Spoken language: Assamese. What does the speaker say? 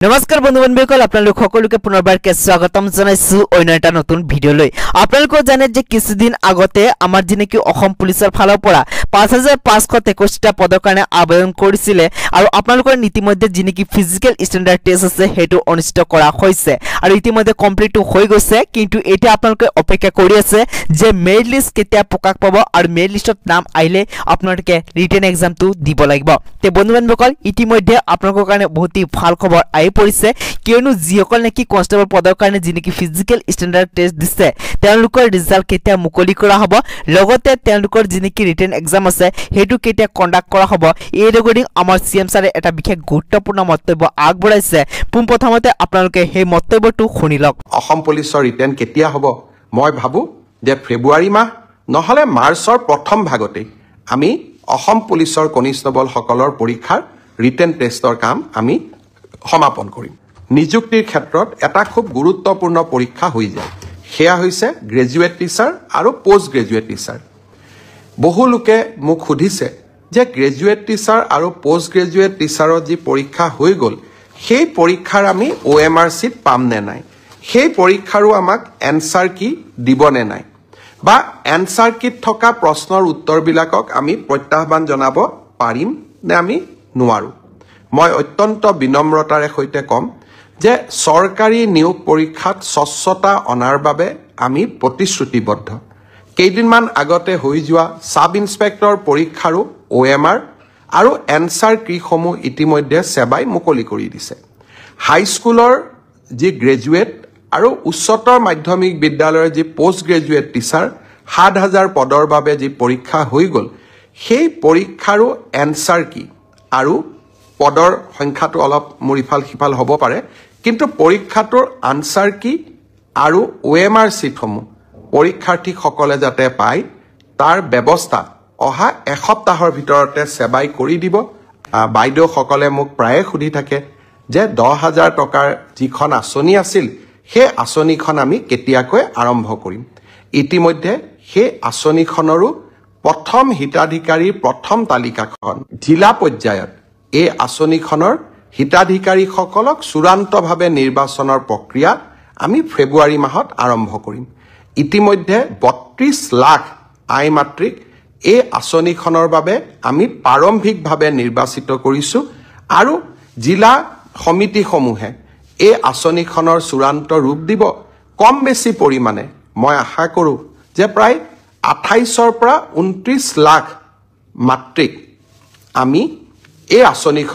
নমস্কাৰ বন্ধু-বান্ধৱীসকল আপোনালোক সকলোকে পুনৰবাৰকে স্বাগতম জনাইছো অন্য এটা নতুন ভিডিঅলৈ। আপোনালোকে জানে যে কিছুদিন আগতে আমাৰ যিনেকি অসম পুলিচৰ ফালৰ পৰা 5523টা পদৰ কাৰণে আবেদন কৰিছিলে আৰু আপোনালোকৰ ইতিমধ্যে যিনেকি ফিজিক্যাল স্ট্যান্ডাৰ্ড টেষ্ট আছে হেতু অনুষ্ঠিত কৰা হৈছে আৰু ইতিমধ্যে কমপ্লিট হৈ গৈছে, কিন্তু এতিয়া আপোনালোকে অপেক্ষা কৰি আছে যে মেৰিট লিষ্ট কেতিয়া প্ৰকাশ পাব আৰু মেৰিট লিষ্টত নাম আহিলে আপোনালোকে ৰিটেন এক্সামটো দিব লাগিব। তে বন্ধু-বান্ধৱীসকল ইতিমধ্যে আপোনালোকৰ কাৰণে বহুতই ভাল খবৰ আহি পৰিছে, কিয়নো যিসকল নেকি কনষ্টেবল পদৰ কাৰণে যিনেকি ফিজিক্যাল স্ট্যান্ডাৰ্ড টেষ্ট দিছে তেওঁলোকৰ ৰিজাল্ট কেতিয়া মুকলি কৰা হ'ব, লগতে তেওঁলোকৰ যিনেকি ৰিটেন এক্সাম আছে হেতু কেতিয়া কণ্ডাক্ট কৰা হ'ব, এই ৰেকৰ্ডিং আমাৰ সিএম ছাৰে এটা বিশেষ গুৰুত্বপূৰ্ণ মন্তব্য আগবঢ়াইছে। পোনপ্ৰথমতে আপোনালোকে সেই মন্তব্যটো শুনি লওক। অসম পুলিচৰ ৰিটেন কেতিয়া হ'ব? মই ভাবো যে ফেব্ৰুৱাৰী মাহ নহলে মাৰ্চৰ প্ৰথম ভাগতে আমি অসম পুলিচৰ কনিষ্টেবল সকলৰ পৰীক্ষাৰ ৰিটেন টেষ্টৰ কাম আমি সমাপন কৰিম। নিযুক্তিৰ ক্ষেত্ৰত এটা খুব গুৰুত্বপূৰ্ণ পৰীক্ষা হৈ যায়, সেয়া হৈছে গ্ৰেজুৱেট টিচাৰ আৰু পোষ্ট গ্ৰেজুৱেট টিচাৰ। বহু লোকে মোক সুধিছে যে গ্ৰেজুৱেট টিচাৰ আৰু পোষ্ট গ্ৰেজুৱেট টিচাৰৰ যি পৰীক্ষা হৈ গ'ল সেই পৰীক্ষাৰ আমি OMR চিট পাম নে নাই, সেই পৰীক্ষাৰো আমাক এনসাৰ কি দিব নে নাই, বা এনসাৰ কিট থকা প্ৰশ্নৰ উত্তৰবিলাকক আমি প্ৰত্যাহ্বান জনাব পাৰিম নে আমি নোৱাৰো। মই অত্যন্ত বিনম্ৰতাৰে সৈতে কম যে চৰকাৰী নিয়োগ পৰীক্ষাত স্বচ্ছতা অনাৰ বাবে আমি প্ৰতিশ্ৰুতিবদ্ধ। কেইদিনমান আগতে হৈ যোৱা সাব ইন্সপেক্টৰ পৰীক্ষাৰো OMR আৰু এনসাৰ কিসমূহ ইতিমধ্যে সেৱাই মুকলি কৰি দিছে। হাইস্কুলৰ যি গ্ৰেজুৱেট আৰু উচ্চতৰ মাধ্যমিক বিদ্যালয়ৰ যি পোষ্ট গ্ৰেজুৱেট টিচাৰ 7000 পদৰ বাবে যি পৰীক্ষা হৈ গ'ল সেই পৰীক্ষাৰো এনসাৰ কি আৰু পদৰ সংখ্যাটো অলপ মোৰ ইফাল সিফাল হ'ব পাৰে, কিন্তু পৰীক্ষাটোৰ আনসাৰ কি আৰু OMR চিটসমূহ পৰীক্ষাৰ্থীসকলে যাতে পায় তাৰ ব্যৱস্থা অহা এসপ্তাহৰ ভিতৰতে সেৱাই কৰি দিব। বাইদেউসকলে মোক প্ৰায়ে সুধি থাকে যে 10,000 টকাৰ যিখন আঁচনি আছিল সেই আঁচনিখন আমি কেতিয়াকৈ আৰম্ভ কৰিম। ইতিমধ্যে সেই আঁচনিখনৰো প্ৰথম হিতাধিকাৰীৰ প্ৰথম তালিকাখন জিলা পৰ্যায়ত এই আঁচনিখনৰ হিতাধিকাৰীসকলক চূড়ান্তভাৱে নিৰ্বাচনৰ প্ৰক্ৰিয়া আমি ফেব্ৰুৱাৰী মাহত আৰম্ভ কৰিম। ইতিমধ্যে 32 লাখ আই মাতৃক এই আঁচনিখনৰ বাবে আমি প্ৰাৰম্ভিকভাৱে নিৰ্বাচিত কৰিছো আৰু জিলা সমিতিসমূহে এই আঁচনিখনৰ চূড়ান্ত ৰূপ দিব। কম বেছি পৰিমাণে মই আশা কৰোঁ যে প্ৰায় 28ৰ পৰা 29 লাখ মাতৃক আমি এই আঁচনিখন